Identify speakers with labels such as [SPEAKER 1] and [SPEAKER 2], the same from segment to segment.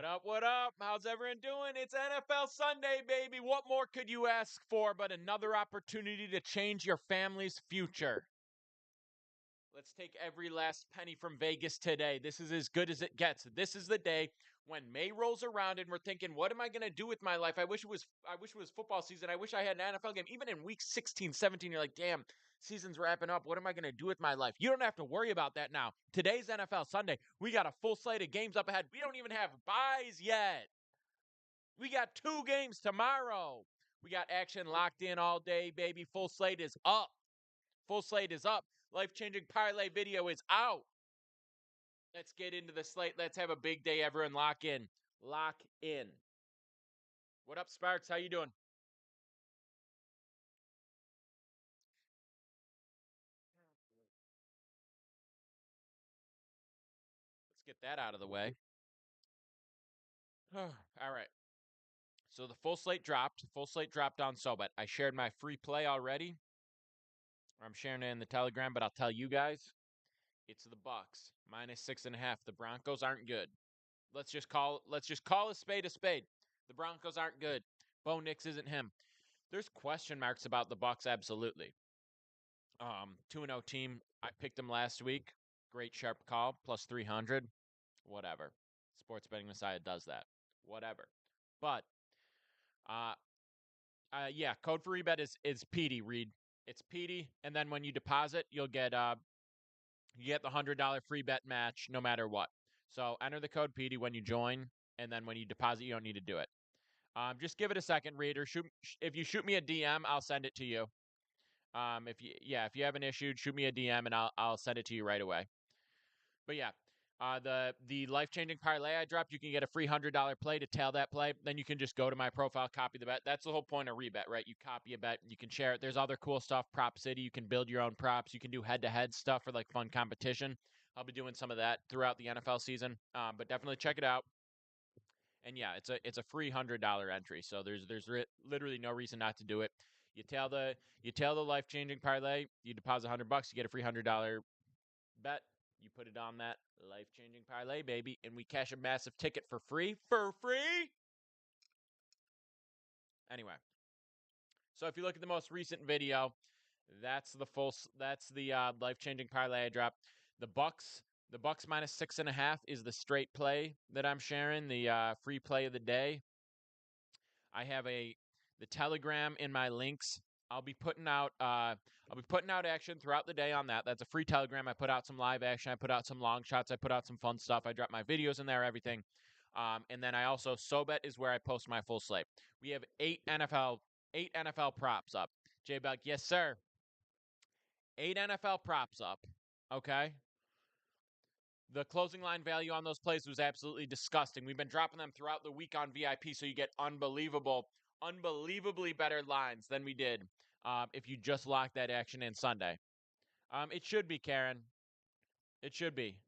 [SPEAKER 1] What up? What up? How's everyone doing? It's NFL Sunday, baby. What more could you ask for but another opportunity to change your family's future? Let's take every last penny from Vegas today. This is as good as it gets. This is the day when May rolls around and we're thinking, what am I going to do with my life? I wish it was football season. I wish I had an NFL game. Even in week 16, 17, you're like, damn, season's wrapping up. What am I going to do with my life? You don't have to worry about that now. Today's NFL Sunday. We got a full slate of games up ahead. We don't even have buys yet. We got 2 games tomorrow. We got action locked in all day, baby. Full slate is up. Full slate is up. Life-changing parlay video is out. Let's get into the slate. Let's have a big day, everyone. Lock in. Lock in. What up, Sparks? How you doing? Let's get that out of the way. All right. So the full slate dropped. Full slate dropped on SoBet. I shared my free play already. I'm sharing it in the Telegram, but I'll tell you guys, it's the Bucks -6.5. The Broncos aren't good. Let's just call a spade a spade. The Broncos aren't good. Bo Nix isn't him. There's question marks about the Bucks, absolutely. 2-0 team. I picked them last week. Great sharp call, plus 300. Whatever. Sports betting Messiah does that. Whatever. But yeah, code for rebet is Petey, Reed. It's Petey, and then when you deposit, you'll get the $100 free bet match no matter what. So enter the code Petey when you join, and then when you deposit, you don't need to do it. Just give it a second, Reader. If you shoot me a DM, I'll send it to you. If you have an issue, shoot me a DM and I'll send it to you right away. But yeah, the life-changing parlay I dropped, you can get a free $100 play to tail that play. Then you can just go to my profile, copy the bet. That's the whole point of rebet, right? You copy a bet, you can share it. There's other cool stuff, Prop City. You can build your own props. You can do head-to-head stuff for like fun competition. I'll be doing some of that throughout the NFL season. But definitely check it out. And yeah, it's a free $100 entry. So there's literally no reason not to do it. You tail the life-changing parlay. You deposit $100, you get a free $100 bet. You put it on that life-changing parlay, baby, and we cash a massive ticket for free. For free. Anyway, so if you look at the most recent video, that's the life-changing parlay I dropped. The Bucks -6.5 is the straight play that I'm sharing. The free play of the day. I have the Telegram in my links. I'll be putting out action throughout the day on that. That's a free Telegram. I put out some live action. I put out some long shots. I put out some fun stuff. I drop my videos in there, everything. And then I also SoBet is where I post my full slate. We have 8 NFL props up. J Buck, yes sir. 8 NFL props up. Okay. The closing line value on those plays was absolutely disgusting. We've been dropping them throughout the week on VIP, so you get unbelievably better lines than we did if you just lock that action in Sunday. It should be, Karen. It should be.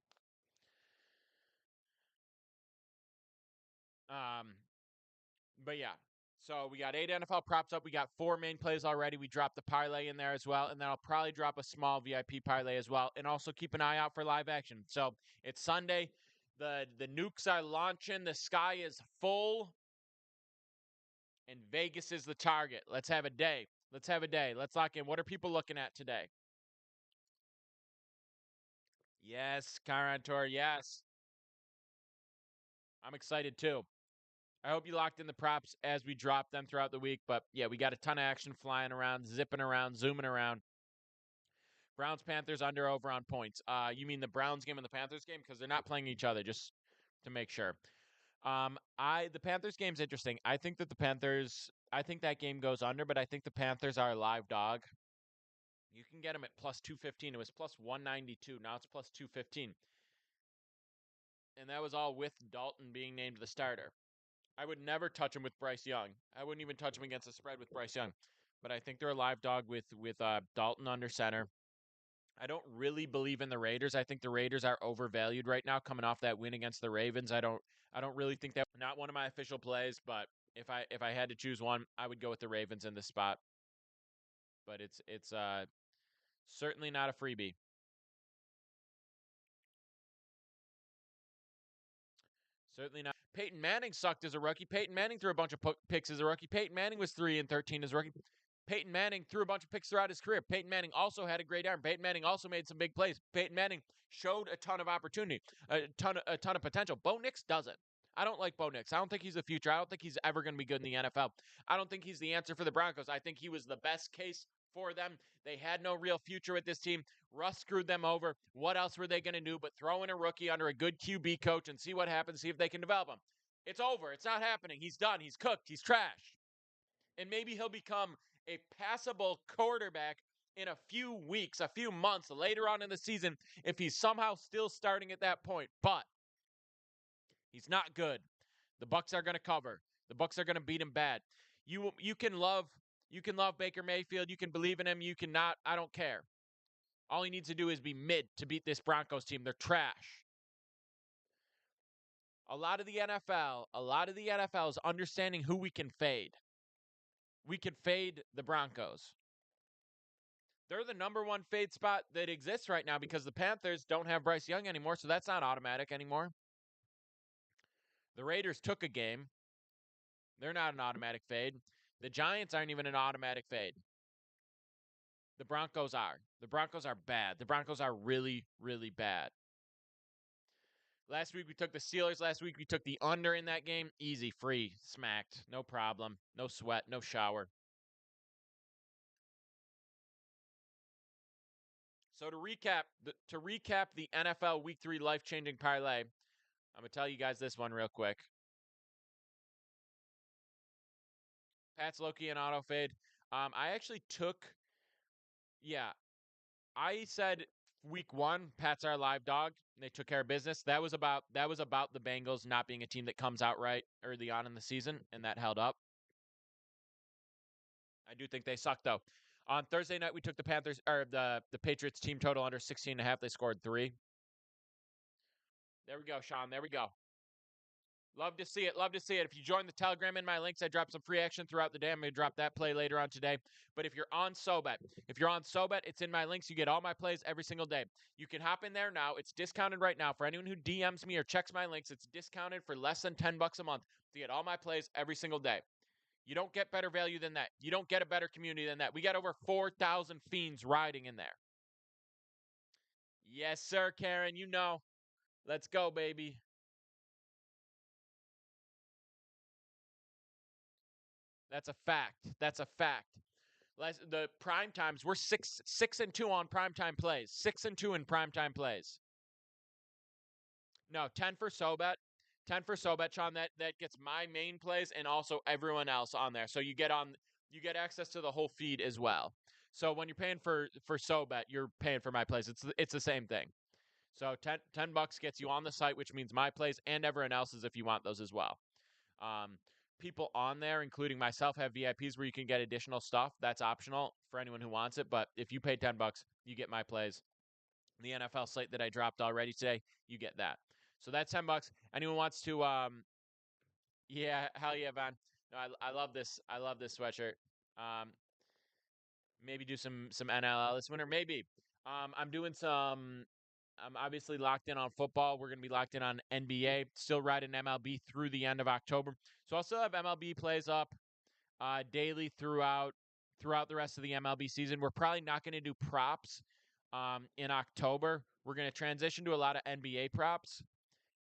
[SPEAKER 1] But yeah. So we got 8 NFL props up. We got 4 main plays already. We dropped the parlay in there as well. And then I'll probably drop a small VIP parlay as well. And also keep an eye out for live action. So it's Sunday. The nukes are launching. The sky is full. And Vegas is the target. Let's have a day. Let's lock in. What are people looking at today? Yes, Car on Tour. Yes. I'm excited too. I hope you locked in the props as we drop them throughout the week. But yeah, we got a ton of action flying around, zipping around, zooming around. Browns Panthers under over on points. You mean the Browns game and the Panthers game? Because they're not playing each other, just to make sure. The Panthers game's interesting. I think that game goes under, but I think the Panthers are a live dog. You can get them at plus 215. It was plus 192. Now it's plus 215. And that was all with Dalton being named the starter. I would never touch him with Bryce Young. I wouldn't even touch him against the spread with Bryce Young. But I think they're a live dog with Dalton under center. I don't really believe in the Raiders. I think the Raiders are overvalued right now coming off that win against the Ravens. I don't really think that not one of my official plays, but if I had to choose one, I would go with the Ravens in this spot. But it's certainly not a freebie. Certainly not. Peyton Manning sucked as a rookie. Peyton Manning threw a bunch of picks as a rookie. Peyton Manning was 3-13 as a rookie. Peyton Manning threw a bunch of picks throughout his career. Peyton Manning also had a great arm. Peyton Manning also made some big plays. Peyton Manning showed a ton of opportunity, a ton of potential. Bo Nix doesn't. I don't like Bo Nix. I don't think he's the future. I don't think he's ever going to be good in the NFL. I don't think he's the answer for the Broncos. I think he was the best case for them. They had no real future with this team. Russ screwed them over. What else were they going to do but throw in a rookie under a good QB coach and see what happens, see if they can develop him? It's over. It's not happening. He's done. He's cooked. He's trash. And maybe he'll become a passable quarterback in a few weeks, a few months later on in the season if he's somehow still starting at that point. But he's not good. The Bucs are going to cover. The Bucs are going to beat him bad. You can love Baker Mayfield. You can believe in him. You cannot. I don't care. All he needs to do is be mid to beat this Broncos team. They're trash. A lot of the NFL is understanding who we can fade. We can fade the Broncos. They're the number one fade spot that exists right now because the Panthers don't have Bryce Young anymore, so that's not automatic anymore. The Raiders took a game. They're not an automatic fade. The Giants aren't even an automatic fade. The Broncos are. The Broncos are bad. The Broncos are really, really bad. Last week we took the Steelers. Last week we took the under in that game. Easy, free, smacked. No problem. No sweat, no shower. So to recap the NFL Week 3 life-changing parlay, I'm going to tell you guys this one real quick. Pat's Loki and auto fade. I actually took, I said week 1, Pats our live dog. And they took care of business. That was about the Bengals not being a team that comes out right early on in the season, and that held up. I do think they suck though. On Thursday night, we took the Panthers or the Patriots team total under 16.5. They scored 3. There we go, Sean. There we go. Love to see it. Love to see it. If you join the Telegram in my links, I drop some free action throughout the day. I'm going to drop that play later on today. But if you're on SoBet, it's in my links. You get all my plays every single day. You can hop in there now. It's discounted right now. For anyone who DMs me or checks my links, it's discounted for less than $10 a month to get all my plays every single day. You don't get better value than that. You don't get a better community than that. We got over 4,000 fiends riding in there. Yes, sir, Karen. You know. Let's go, baby. That's a fact. That's a fact. The prime times, we're 6-2 on primetime plays. 6-2 in primetime plays. No, 10 for SoBet. 10 for SoBet, Sean. That gets my main plays and also everyone else on there. So you get access to the whole feed as well. So when you're paying for SoBet, you're paying for my plays. It's the same thing. So $10 gets you on the site, which means my plays and everyone else's if you want those as well. People on there, including myself, have VIPs where you can get additional stuff. That's optional for anyone who wants it. But if you pay $10, you get my plays. The NFL slate that I dropped already today, you get that. So that's $10. Anyone wants to, yeah, hell yeah, Van. No, I love this. I love this sweatshirt. Maybe do some NLL this winter. Maybe. I'm doing some. I'm obviously locked in on football. We're going to be locked in on NBA. Still riding MLB through the end of October. So I'll still have MLB plays up daily throughout the rest of the MLB season. We're probably not going to do props in October. We're going to transition to a lot of NBA props.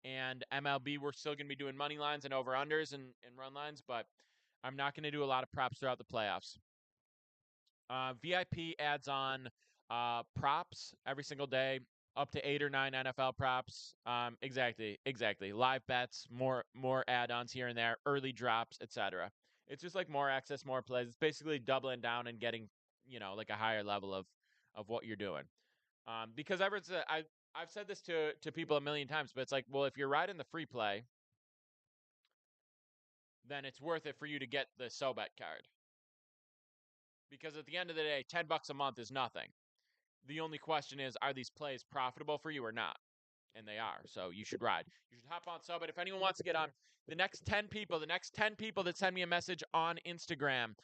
[SPEAKER 1] And MLB, we're still going to be doing money lines and over-unders and run lines. But I'm not going to do a lot of props throughout the playoffs. VIP adds on props every single day, up to 8 or 9 NFL props. Exactly. Live bets, more add-ons here and there, early drops, etc. It's just like more access, more plays. It's basically doubling down and getting, like a higher level of what you're doing. Because I've said this to people a million times, but it's like, well, if you're riding the free play, then it's worth it for you to get the SoBet card. Because at the end of the day, $10 a month is nothing. The only question is, are these plays profitable for you or not? And they are. So you should ride. You should hop on But if anyone wants to get on, the next 10 people that send me a message on Instagram,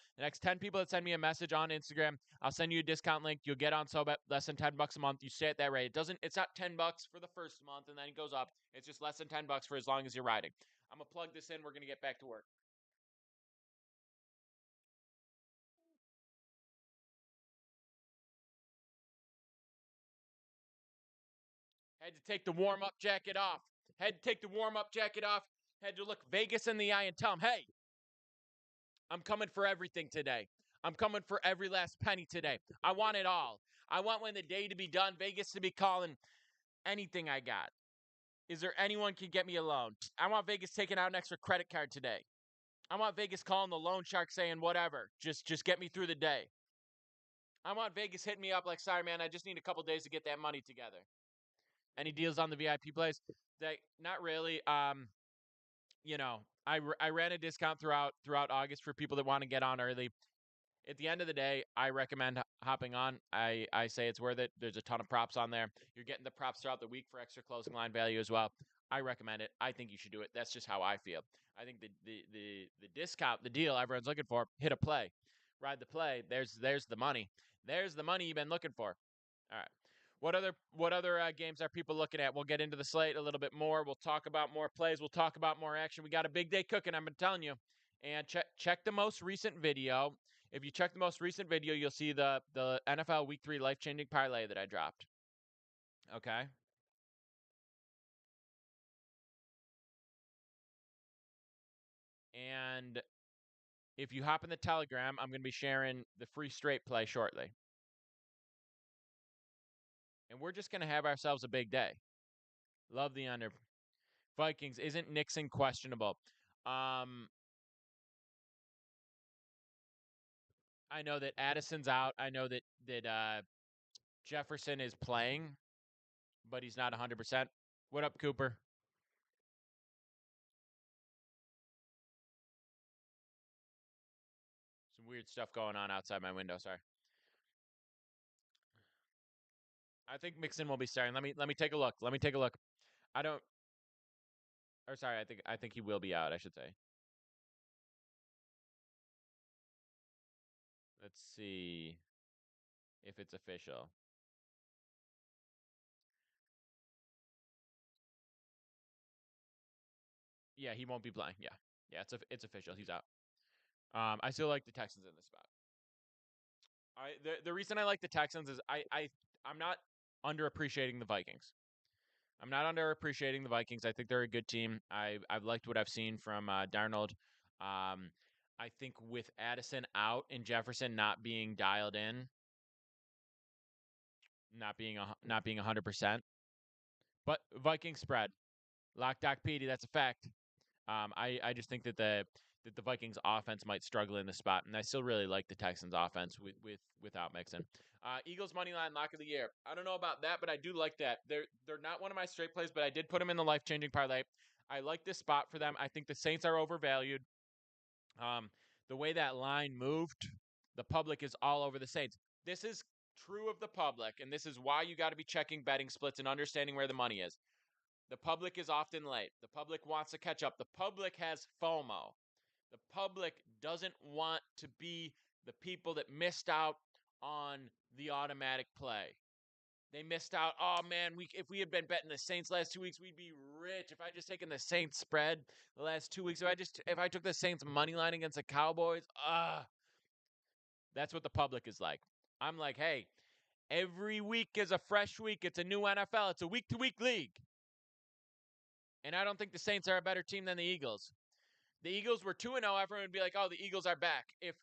[SPEAKER 1] I'll send you a discount link. You'll get on at less than $10 a month. You stay at that rate. It's not $10 for the first month and then it goes up. It's just less than $10 for as long as you're riding. I'm going to plug this in. We're going to get back to work. Had to take the warm-up jacket off. Had to look Vegas in the eye and tell him, hey, I'm coming for everything today. I'm coming for every last penny today. I want it all. I want when the day to be done, Vegas to be calling anything I got. Is there anyone can get me a loan? I want Vegas taking out an extra credit card today. I want Vegas calling the loan shark saying whatever. Just get me through the day. I want Vegas hitting me up like, sorry, man, I just need a couple days to get that money together. Any deals on the VIP plays? Not really. I ran a discount throughout August for people that want to get on early. At the end of the day, I recommend hopping on. I say it's worth it. There's a ton of props on there. You're getting the props throughout the week for extra closing line value as well. I recommend it. I think you should do it. That's just how I feel. I think the discount, the deal everyone's looking for, hit a play. Ride the play. There's the money. There's the money you've been looking for. All right. What other games are people looking at? We'll get into the slate a little bit more. We'll talk about more plays. We'll talk about more action. We got a big day cooking, I've been telling you. And check the most recent video. If you check the most recent video, you'll see the NFL Week 3 life-changing parlay that I dropped. Okay? And if you hop in the Telegram, I'm going to be sharing the free straight play shortly. And we're just going to have ourselves a big day. Love the under. Vikings. Isn't Nixon questionable? I know that Addison's out. I know that Jefferson is playing, but he's not 100%. What up, Cooper? Some weird stuff going on outside my window. Sorry. I think Mixon will be starting. Let me take a look. I don't. Or sorry, I think he will be out. I should say. Let's see if it's official. Yeah, he won't be playing. Yeah, it's official. He's out. I still like the Texans in this spot. The reason I like the Texans is I'm not underappreciating the Vikings. I'm not underappreciating the Vikings. I think they're a good team. I've liked what I've seen from Darnold. I think with Addison out and Jefferson not being dialed in, not being 100%, but Vikings spread. Lock Doc Petey, that's a fact. I just think that the Vikings offense might struggle in the spot, and I still really like the Texans offense without Mixon. Eagles money line lock of the year. I don't know about that, but I do like that. They're not one of my straight plays, but I did put them in the life changing parlay. I like this spot for them. I think the Saints are overvalued. The way that line moved, the public is all over the Saints. This is true of the public, and this is why you got to be checking betting splits and understanding where the money is. The public is often late. The public wants to catch up. The public has FOMO. The public doesn't want to be the people that missed out on the automatic play. They missed out. Oh man, if we had been betting the Saints last 2 weeks, we'd be rich. If I just taken the Saints spread the last 2 weeks, if I took the Saints money line against the Cowboys, that's what the public is like. I'm like, hey, every week is a fresh week. It's a new NFL. It's a week-to-week league. And I don't think the Saints are a better team than the Eagles. The Eagles were 2-0. Everyone would be like, oh, the Eagles are back. If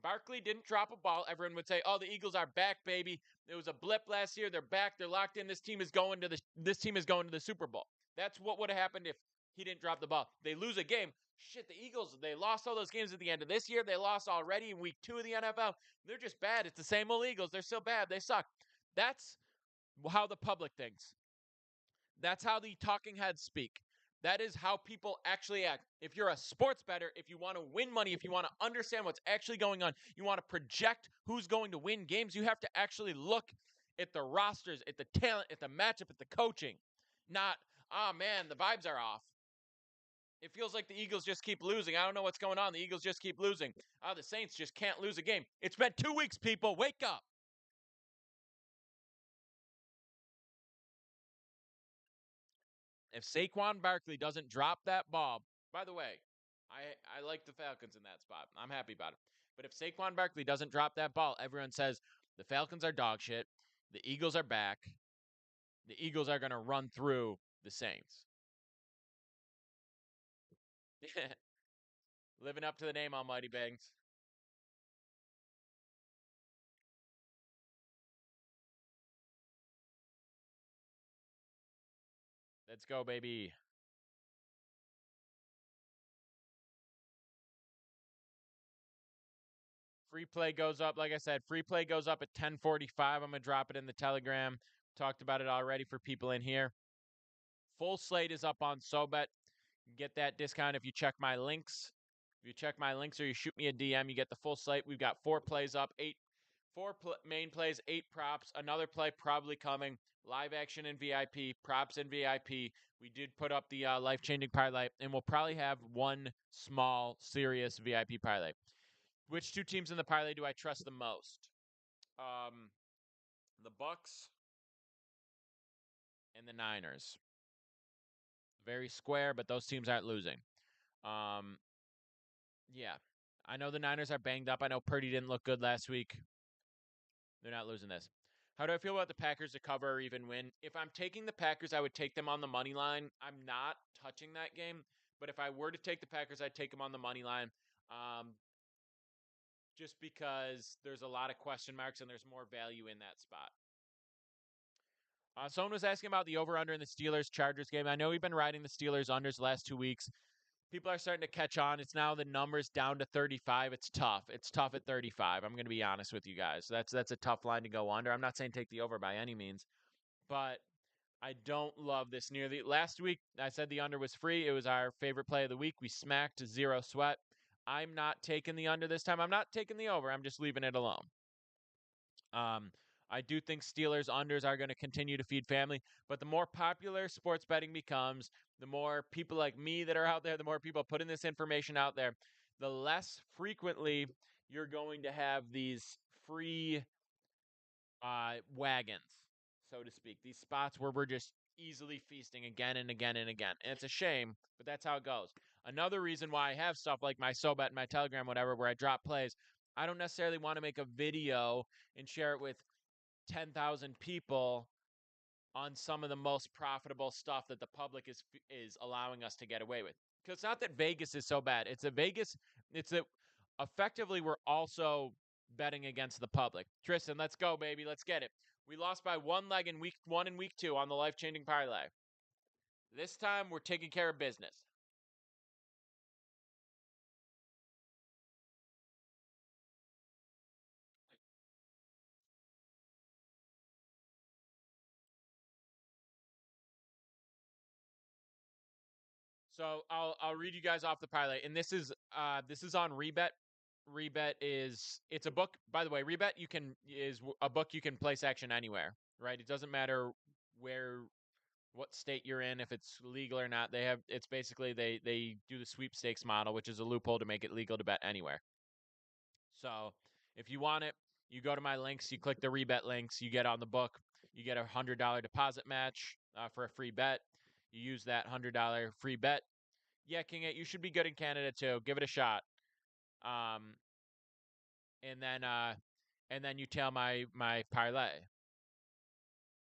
[SPEAKER 1] Barkley didn't drop a ball, everyone would say, oh, the Eagles are back, baby. There was a blip last year. They're back. They're locked in. This team is going to the Super Bowl. That's what would have happened if he didn't drop the ball. They lose a game. Shit, the Eagles, they lost all those games at the end of this year. They lost already in week 2 of the NFL. They're just bad. It's the same old Eagles. They're still bad. They suck. That's how the public thinks. That's how the talking heads speak. That is how people actually act. If you're a sports bettor, if you want to win money, if you want to understand what's actually going on, you want to project who's going to win games, you have to actually look at the rosters, at the talent, at the matchup, at the coaching. Not, oh man, the vibes are off. It feels like the Eagles just keep losing. I don't know what's going on. The Eagles just keep losing. Oh, the Saints just can't lose a game. It's been 2 weeks, people. Wake up. If Saquon Barkley doesn't drop that ball, by the way, I like the Falcons in that spot. I'm happy about it. But if Saquon Barkley doesn't drop that ball, everyone says the Falcons are dog shit. The Eagles are back. The Eagles are going to run through the Saints. Living up to the name, Almighty Bangs. Let's go, baby. Free play goes up, like I said, free play goes up at 10:45. I'm going to drop it in the Telegram. Talked about it already for people in here. Full slate is up on SoBet. Get that discount if you check my links. If you check my links or you shoot me a DM, you get the full slate. We've got 4 plays up, main plays, 8 props. Another play probably coming. Live action in VIP, props in VIP. We did put up the life-changing parlay, and we'll probably have one small, serious VIP parlay. Which 2 teams in the parlay do I trust the most? The Bucks and the Niners. Very square, but those teams aren't losing. Um, yeah. I know the Niners are banged up. I know Purdy didn't look good last week. They're not losing this. How do I feel about the Packers to cover or even win? If I'm taking the Packers, I would take them on the money line. I'm not touching that game, but if I were to take the Packers, I'd take them on the money line. Um, just because there's a lot of question marks and there's more value in that spot. Someone was asking about the over/under in the Steelers Chargers game. I know we've been riding the Steelers unders the last 2 weeks. People are starting to catch on. It's now the numbers down to 35. It's tough. It's tough at 35. I'm going to be honest with you guys. That's a tough line to go under. I'm not saying take the over by any means, but I don't love this nearly. Last week, I said the under was free. It was our favorite play of the week. We smacked zero sweat. I'm not taking the under this time. I'm not taking the over. I'm just leaving it alone. Um, I do think Steelers unders are going to continue to feed family, but the more popular sports betting becomes, the more people like me that are out there, the more people putting this information out there, the less frequently you're going to have these free wagons, so to speak, these spots where we're just easily feasting again and again and again. And it's a shame, but that's how it goes. Another reason why I have stuff like my SoBet and my Telegram, whatever, where I drop plays, I don't necessarily want to make a video and share it with 10,000 people on some of the most profitable stuff that the public is allowing us to get away with. Because it's not that Vegas is so bad. It's that effectively we're also betting against the public. Tristan, let's go, baby. Let's get it. We lost by 1 leg in week 1 and week 2 on the life-changing parlay. This time we're taking care of business. So I'll read you guys off the parlay, and this is on Rebet. Rebet is it's a book. By the way, Rebet is a book you can place action anywhere, right? It doesn't matter where what state you're in, if it's legal or not. It's basically they do the sweepstakes model, which is a loophole to make it legal to bet anywhere. So if you want it, you go to my links, you click the Rebet links, you get on the book, you get $100 deposit match for a free bet. You use that $100 free bet. Yeah, King 8, you should be good in Canada too. Give it a shot. Um, and then you tail my parlay.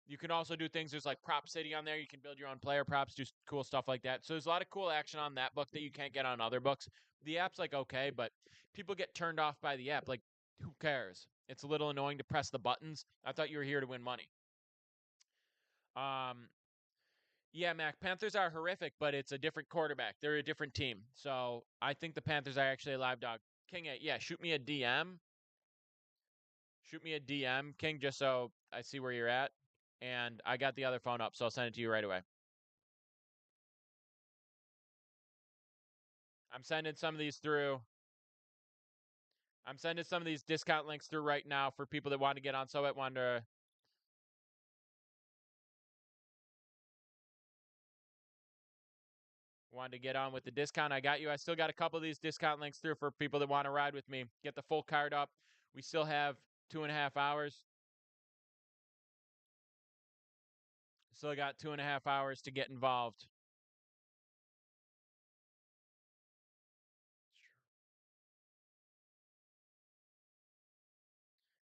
[SPEAKER 1] You can also do things. There's like Prop City on there. You can build your own player props, do cool stuff like that. So there's a lot of cool action on that book that you can't get on other books. The app's like okay, but people get turned off by the app. Like, who cares? It's a little annoying to press the buttons. I thought you were here to win money. Um, yeah, Mac. Panthers are horrific, but it's a different quarterback. They're a different team. So I think the Panthers are actually a live dog. King 8, yeah, shoot me a DM. Shoot me a DM, King, just so I see where you're at. And I got the other phone up, so I'll send it to you right away. I'm sending some of these through. I'm sending some of these discount links through right now for people that want to get on SoBet Wonder. Wanted to get on with the discount. I got you. I still got a couple of these discount links through for people that want to ride with me. Get the full card up. We still have 2.5 hours. Still got 2.5 hours to get involved.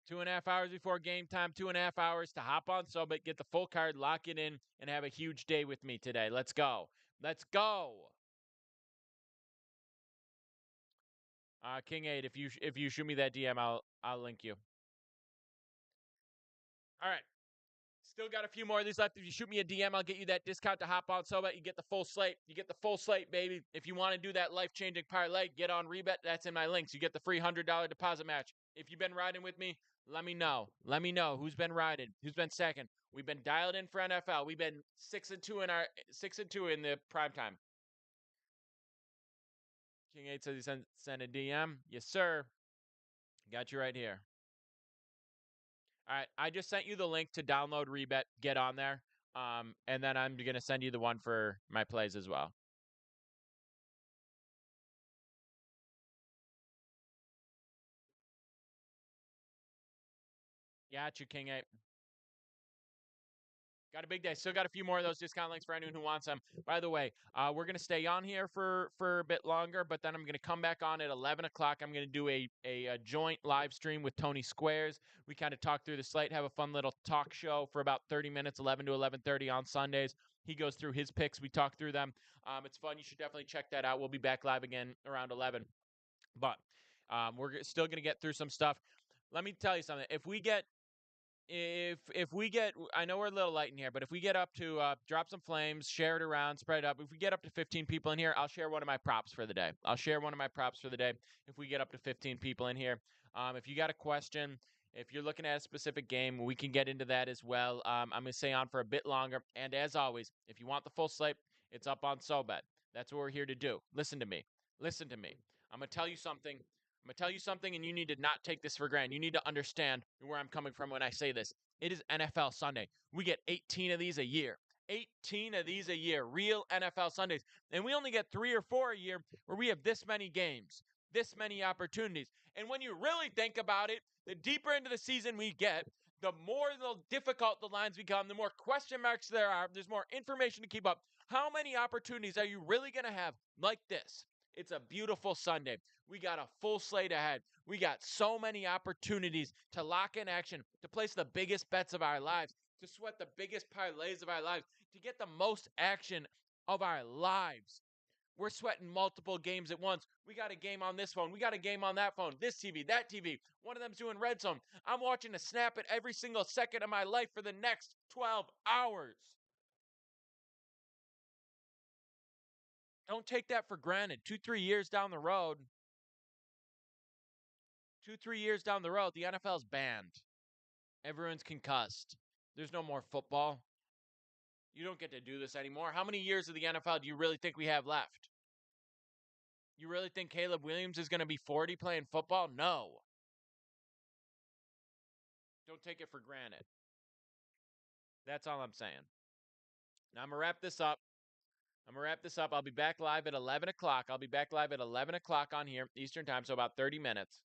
[SPEAKER 1] 2.5 hours before game time, 2.5 hours to hop on Sobit, get the full card, lock it in, and have a huge day with me today. Let's go. Let's go. King 8, if you shoot me that DM, I'll link you. All right. Still got a few more of these left. If you shoot me a DM, I'll get you that discount to hop on Sobet. You get the full slate. You get the full slate, baby. If you want to do that life-changing parlay, get on Rebet. That's in my links. You get the free $100 deposit match. If you've been riding with me, let me know. Let me know who's been riding, who's been second. We've been dialed in for NFL. We've been 6-2 in our 6-2 in the prime time. King 8 says he sent a DM. Yes, sir. Got you right here. All right, I just sent you the link to download Rebet. Get on there. And then I'm going to send you the one for my plays as well. Got you, King 8. Got a big day. Still got a few more of those discount links for anyone who wants them. By the way, we're going to stay on here for a bit longer, but then I'm going to come back on at 11 o'clock. I'm going to do a joint live stream with Tony Squares. We kind of talk through the slate, have a fun little talk show for about 30 minutes, 11 to 11:30 on Sundays. He goes through his picks. We talk through them. It's fun. You should definitely check that out. We'll be back live again around 11. But we're still going to get through some stuff. Let me tell you something. If we get, I know we're a little light in here, but if we get up to drop some flames, share it around, spread it up. If we get up to 15 people in here, I'll share one of my props for the day. If we get up to 15 people in here. If you got a question, if you're looking at a specific game, we can get into that as well. I'm going to stay on for a bit longer. And as always, if you want the full slate, it's up on Sobet. That's what we're here to do. Listen to me. I'm going to tell you something. And you need to not take this for granted. You need to understand where I'm coming from when I say this. It is NFL Sunday. We get 18 of these a year. 18 of these a year. Real NFL Sundays. And we only get 3 or 4 a year where we have this many games, this many opportunities. And when you really think about it, the deeper into the season we get, the more difficult the lines become, the more question marks there are. There's more information to keep up. How many opportunities are you really going to have like this? It's a beautiful Sunday. We got a full slate ahead. We got so many opportunities to lock in action, to place the biggest bets of our lives, to sweat the biggest parlays of our lives, to get the most action of our lives. We're sweating multiple games at once. We got a game on this phone. We got a game on that phone. This TV, that TV. One of them's doing red zone. I'm watching a snap at every single second of my life for the next 12 hours. Don't take that for granted. 2-3 years down the road, the NFL's banned. Everyone's concussed. There's no more football. You don't get to do this anymore. How many years of the NFL do you really think we have left? You really think Caleb Williams is going to be 40 playing football? No. Don't take it for granted. That's all I'm saying. Now I'm going to wrap this up. I'll be back live at 11 o'clock. On here, Eastern time, so about 30 minutes.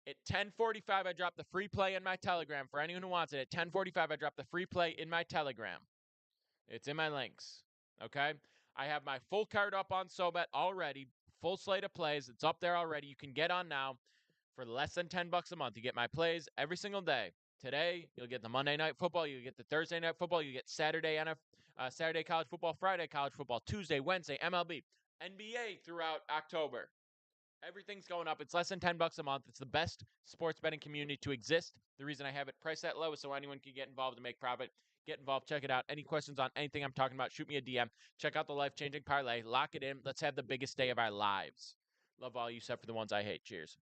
[SPEAKER 1] At 10:45, I drop the free play in my Telegram. For anyone who wants it, at 10:45, I drop the free play in my Telegram. It's in my links, okay? I have my full card up on Sobet already. Full slate of plays. It's up there already. You can get on now for less than $10 a month. You get my plays every single day. Today, you'll get the Monday Night Football. You get the Thursday Night Football. You get Saturday college football, Friday college football, Tuesday, Wednesday, MLB, NBA throughout October. Everything's going up. It's less than $10 a month. It's the best sports betting community to exist. The reason I have it priced that low is so anyone can get involved and make profit. Get involved. Check it out. Any questions on anything I'm talking about, shoot me a DM. Check out the life-changing parlay. Lock it in. Let's have the biggest day of our lives. Love all you except for the ones I hate. Cheers.